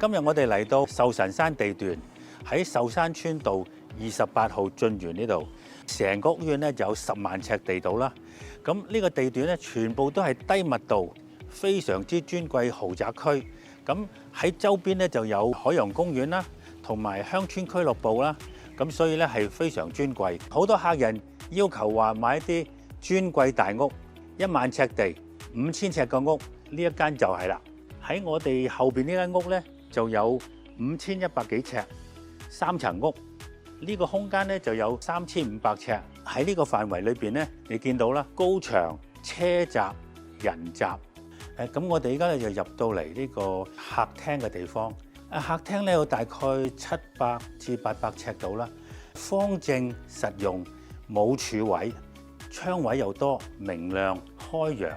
今日我哋嚟到壽臣山地段，喺壽山村道28號晉園呢度，成個屋苑咧就有10萬尺地度啦。咁呢個地段咧全部都係低密度、非常之尊貴豪宅區。咁喺周邊咧就有海洋公園啦，同埋鄉村俱樂部啦。咁所以咧係非常尊貴。好多客人要求話買一啲尊貴大屋，1萬尺地、5000尺嘅屋，呢一間就係啦。喺我哋後邊呢間屋咧就有5100幾尺，3層屋。呢個空間咧就有3500尺。喺呢個範圍裏邊咧，你見到啦，高牆、車閘、人閘。咁我哋而家咧就入到嚟呢個客廳嘅地方。客廳咧有大概700至800尺度啦，方正實用，冇柱位，窗位又多，明亮開揚。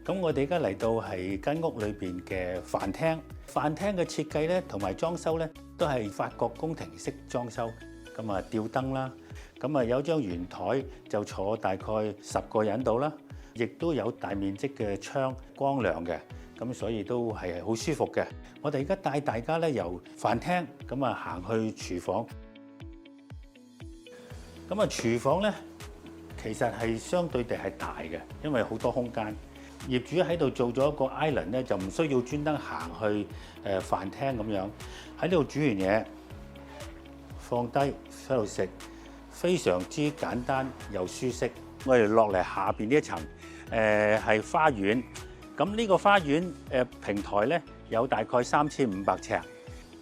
咁我哋而家嚟到係間屋裏邊嘅飯廳，飯廳嘅設計咧同埋裝修咧都係法國宮廷式裝修。咁啊吊燈啦，咁啊有張圓台就坐大概10個人度啦，亦都有大面積嘅窗，光亮嘅。咁所以都係好舒服嘅。我哋而家帶大家咧由飯廳咁啊行去廚房。咁啊廚房咧其實係相對地係大嘅，因為好多空間。業主喺度做咗一個 island 咧，就唔需要專登行去飯廳咁樣。喺呢度煮完嘢放低喺度食，非常之簡單又舒適。我哋落嚟下邊呢一層係花園。咁呢個花園平台咧有大概3500尺，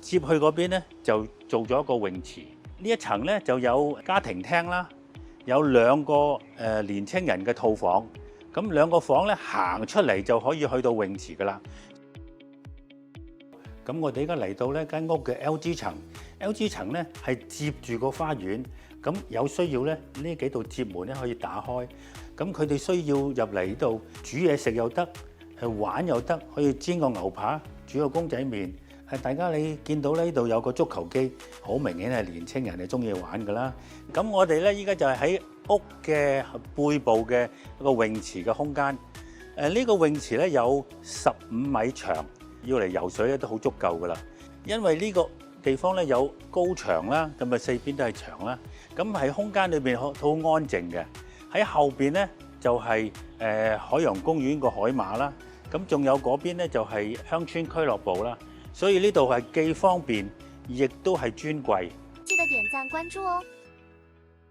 接去嗰邊咧就做咗一個泳池。呢一層咧就有家庭廳啦，有2個年青人嘅套房。咁2個房咧行出嚟就可以去到泳池噶啦。咁我哋而家嚟到呢間屋嘅 LG 層，LG 層咧係接住個花園。咁有需要咧呢幾道接門咧可以打開。咁佢哋需要入嚟呢度煮嘢食又得。玩又得，可以煎個牛扒，煮個公仔麵。大家你見到呢度有個足球機，好明顯係年青人係中意玩㗎啦。咁我哋咧依家就係喺屋嘅背部嘅一個泳池嘅空間。呢個泳池咧有15米長，要嚟游水咧都好足夠㗎啦。因為呢個地方咧有高牆啦，咁啊4邊都係牆啦。咁喺空間裏邊好安靜嘅。喺後邊咧就係海洋公園個海馬啦。咁仲有嗰邊咧就係鄉村俱樂部啦，所以呢度係既方便，亦都係尊貴。記得點讚關注哦。